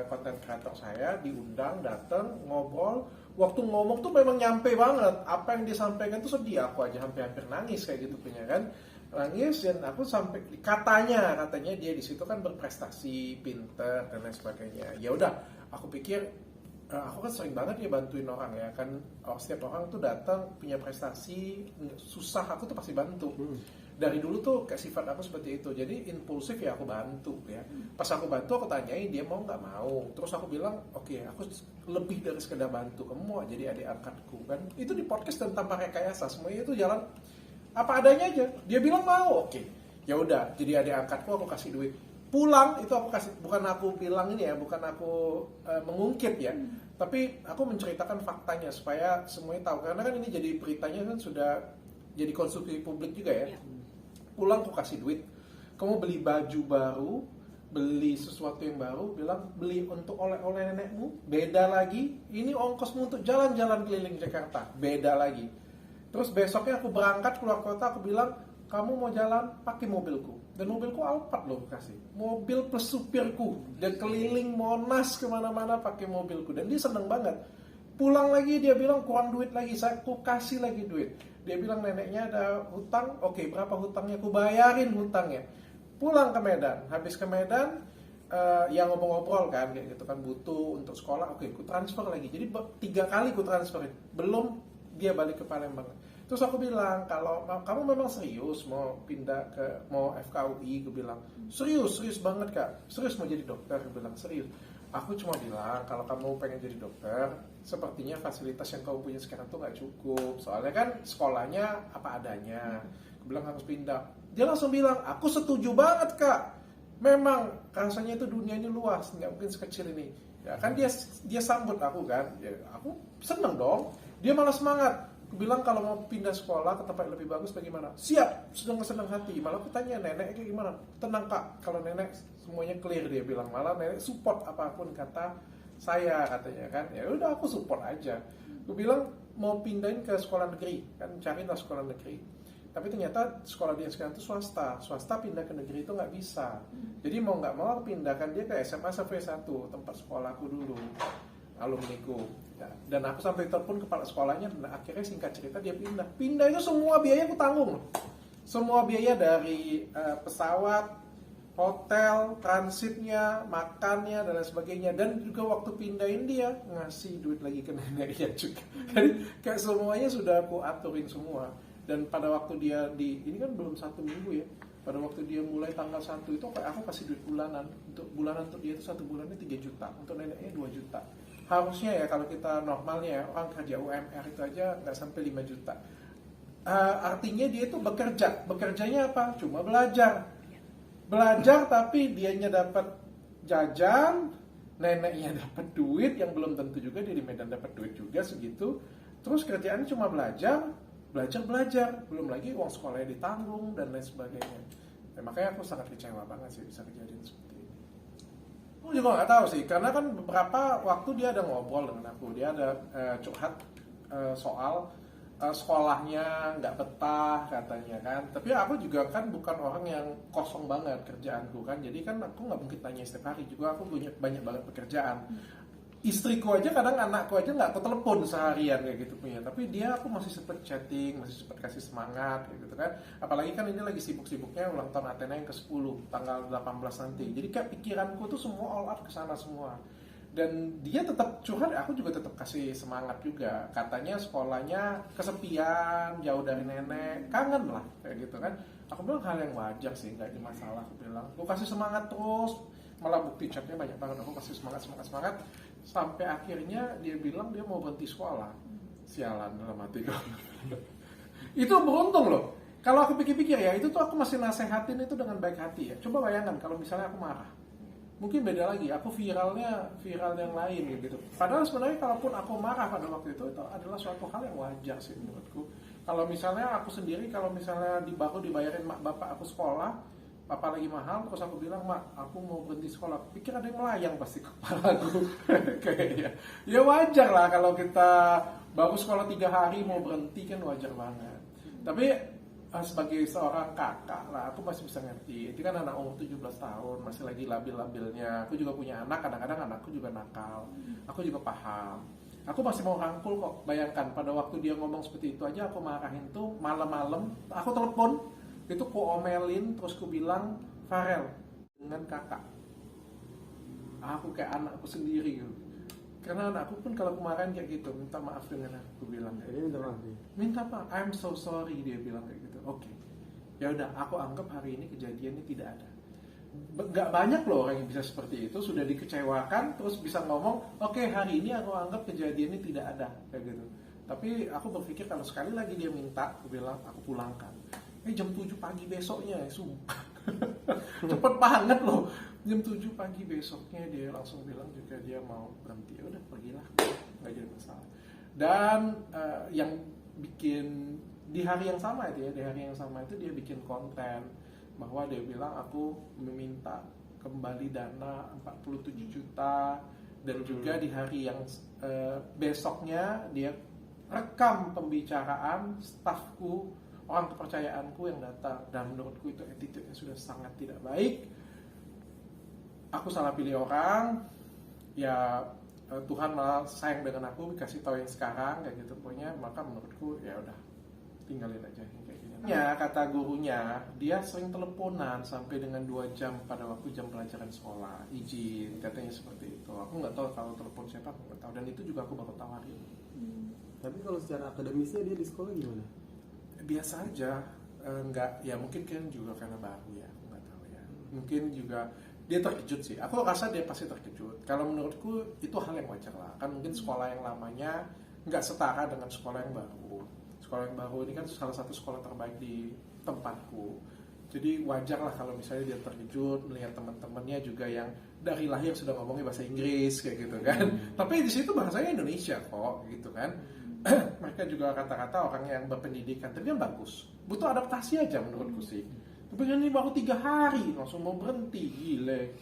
konten kreator saya, diundang, datang, ngobrol. Waktu ngomong tuh memang nyampe banget. Apa yang disampaikan tuh sedih, aku aja hampir nangis kayak gitu punya kan. Nangis, dan aku sampai katanya dia di situ kan berprestasi, pinter dan lain sebagainya. Ya udah, aku pikir aku kan sering banget ya bantuin orang ya kan. Setiap orang tuh datang punya prestasi susah, aku tuh pasti bantu. Dari dulu tuh kayak sifat aku seperti itu, jadi impulsif ya aku bantu ya. Pas aku bantu aku tanyain dia mau nggak mau, terus aku bilang oke, aku lebih dari sekedar bantu, kamu mau jadi adik angkatku kan. Itu di podcast tentang rekayasa, semuanya itu jalan apa adanya aja. Dia bilang mau, oke, ya udah jadi adik angkatku, aku kasih duit. Pulang itu aku kasih, bukan aku bilang ini ya, bukan aku mengungkit ya, tapi aku menceritakan faktanya supaya semuanya tahu, karena kan ini jadi beritanya kan sudah jadi konsumsi publik juga ya. Pulang aku kasih duit, kamu beli baju baru, beli sesuatu yang baru, bilang beli untuk oleh-oleh nenekmu, beda lagi. Ini ongkosmu untuk jalan-jalan keliling Jakarta, beda lagi. Terus besoknya aku berangkat keluar kota, aku bilang kamu mau jalan pakai mobilku, dan mobilku Alphard loh kasih, mobil plus supirku, dan keliling Monas kemana-mana pakai mobilku, dan dia seneng banget. Pulang lagi dia bilang kurang duit lagi, aku kasih lagi duit. Dia bilang neneknya ada hutang, oke, berapa hutangnya, aku bayarin hutangnya. Pulang ke Medan, habis ke Medan yang ngobrol-ngobrol kan kayak gitu kan, butuh untuk sekolah, oke, aku transfer lagi. Jadi 3 kali aku transferin, belum dia balik ke Palembang. Terus aku bilang, kalau kamu memang serius mau pindah mau FKUI, aku bilang serius banget kak, serius mau jadi dokter, aku bilang serius. Aku cuma bilang kalau kamu pengen jadi dokter, sepertinya fasilitas yang kamu punya sekarang tuh nggak cukup. Soalnya kan sekolahnya apa adanya. Aku bilang harus pindah. Dia langsung bilang, aku setuju banget kak. Memang rasanya itu dunia ini luas, nggak mungkin sekecil ini. Ya kan dia sambut aku kan. Ya, aku seneng dong. Dia malah semangat. Aku bilang kalau mau pindah sekolah ke tempat yang lebih bagus bagaimana? Siap, senang hati. Malah aku tanya nenek kayak gimana? Tenang kak, kalau nenek semuanya clear, dia bilang. Malah nenek support apapun kata saya katanya kan. Ya udah aku support aja. Aku bilang mau pindahin ke sekolah negeri kan, carilah sekolah negeri. Tapi ternyata sekolah dia sekarang itu swasta pindah ke negeri itu nggak bisa. Jadi mau nggak mau aku pindahkan dia ke SMA sampai 1 tempat sekolahku dulu, alumniku. Ya, dan aku sampai telepon kepala sekolahnya, dan akhirnya singkat cerita dia pindah itu semua biaya aku tanggung, semua biaya dari pesawat, hotel, transitnya, makannya dan lain sebagainya. Dan juga waktu pindahin dia ngasih duit lagi ke neneknya juga. Jadi kayak semuanya sudah aku aturin semua. Dan pada waktu dia ini kan belum 1 minggu ya, pada waktu dia mulai tanggal 1 itu aku kasih duit bulanan. Untuk untuk dia itu 1 bulannya 3 juta, untuk neneknya 2 juta. Harusnya ya kalau kita normalnya ya, orang kerja UMR itu aja nggak sampai 5 juta. Artinya dia itu bekerjanya apa? Cuma belajar tapi dianya dapat jajan, neneknya dapat duit yang belum tentu juga, dia di Medan dapat duit juga segitu. Terus kerjaannya cuma belajar, belum lagi uang sekolahnya ditanggung dan lain sebagainya. Makanya aku sangat kecewa banget sih bisa kejadian seperti ini. Aku juga nggak tahu sih, karena kan beberapa waktu dia ada ngobrol dengan aku, dia ada curhat soal sekolahnya nggak betah katanya kan. Tapi aku juga kan bukan orang yang kosong banget kerjaanku kan, jadi kan aku nggak mungkin tanya setiap hari juga, aku punya banyak banget pekerjaan. Istriku aja kadang, anakku aja nggak telepon seharian kayak gitu punya, tapi dia aku masih sempet chatting, masih sempet kasih semangat kayak gitu kan. Apalagi kan ini lagi sibuk-sibuknya ulang tahun Athena yang ke-10 tanggal 18 nanti, jadi kayak pikiranku tuh semua all out ke sana semua. Dan dia tetap curhat, aku juga tetap kasih semangat juga. Katanya sekolahnya kesepian, jauh dari nenek, kangen lah kayak gitu kan. Aku bilang hal yang wajar sih, nggak ada masalah. Aku bilang, aku kasih semangat terus, malah bukti chatnya banyak banget. Aku kasih semangat sampai akhirnya dia bilang dia mau berhenti sekolah. Sialan dalam hati gue. Itu beruntung loh. Kalau aku pikir-pikir ya, itu tuh aku masih nasehatin itu dengan baik hati ya. Coba bayangkan kalau misalnya aku marah, mungkin beda lagi, aku viral yang lain gitu. Padahal sebenarnya kalaupun aku marah pada waktu itu adalah suatu hal yang wajar sih menurutku. Kalau misalnya aku sendiri, kalau misalnya baru dibayarin mak bapak aku sekolah, papa lagi mahal, terus aku bilang, mak aku mau berhenti sekolah, pikir ada yang melayang pasti ke kepala aku. Kayaknya ya wajar lah kalau kita baru sekolah 3 hari mau berhenti, kan wajar banget. Tapi sebagai seorang kakak lah, aku masih bisa ngerti. Itu kan anak umur 17 tahun, masih lagi labil-labilnya. Aku juga punya anak, kadang-kadang anakku juga nakal. Aku juga paham. Aku masih mau rangkul kok. Bayangkan pada waktu dia ngomong seperti itu aja, aku marahin tuh malam-malam. Aku telepon, itu ku omelin, terus ku bilang, Farel dengan kakak. Aku kayak anakku sendiri gitu. Karena anakku pun kalau kemarin kayak gitu, minta maaf dengan aku bilang kayak Dia minta maaf ya. minta maaf, I'm so sorry, dia bilang kayak gitu. Oke, ya udah, aku anggap hari ini kejadiannya tidak ada. Nggak banyak loh orang yang bisa seperti itu, sudah dikecewakan terus bisa ngomong, oke, hari ini aku anggap kejadiannya tidak ada kayak gitu. Tapi aku berpikir kalau sekali lagi dia minta, aku bilang aku pulangkan. Jam 7 pagi besoknya, sumpah. Cepet banget loh. Jam 7 pagi besoknya dia langsung bilang juga dia mau berhenti. Udah, pergilah, nggak jadi masalah. Dan yang bikin di hari yang sama itu ya, di hari yang sama itu dia bikin konten bahwa dia bilang aku meminta kembali dana 47 juta, dan juga di hari yang besoknya dia rekam pembicaraan stafku, orang kepercayaanku yang datang, dan menurutku itu attitude-nya sudah sangat tidak baik. Aku salah pilih orang, ya Tuhan malah sayang dengan aku, kasih tahu yang sekarang kayak gitu pokoknya. Maka menurutku ya udah, tinggalin aja kayak gini. Ya, kata gurunya dia sering teleponan sampai dengan 2 jam pada waktu jam pelajaran sekolah, izin, katanya seperti itu. Aku nggak tahu kalau telepon siapa, aku nggak tahu, dan itu juga aku baru tahu hari ini. Tapi kalau secara akademisnya dia di sekolah gimana? Biasa aja, nggak, ya mungkin kan juga karena baru ya, aku nggak tahu ya. Mungkin juga dia terkejut sih. Aku rasa dia pasti terkejut. Kalau menurutku itu hal yang wajar lah. Kan mungkin sekolah yang lamanya nggak setara dengan sekolah yang baru. Sekolah yang baru ini kan salah satu sekolah terbaik di tempatku. Jadi wajar lah kalau misalnya dia terkejut melihat teman-temannya juga yang dari lahir sudah ngomongnya bahasa Inggris kayak gitu kan. Tapi di situ bahasanya Indonesia kok gitu kan. Mereka juga kata-kata orang yang berpendidikan, tapi yang bagus. Butuh adaptasi aja menurutku sih. Tapi kan ini baru 3 hari langsung mau berhenti, gile.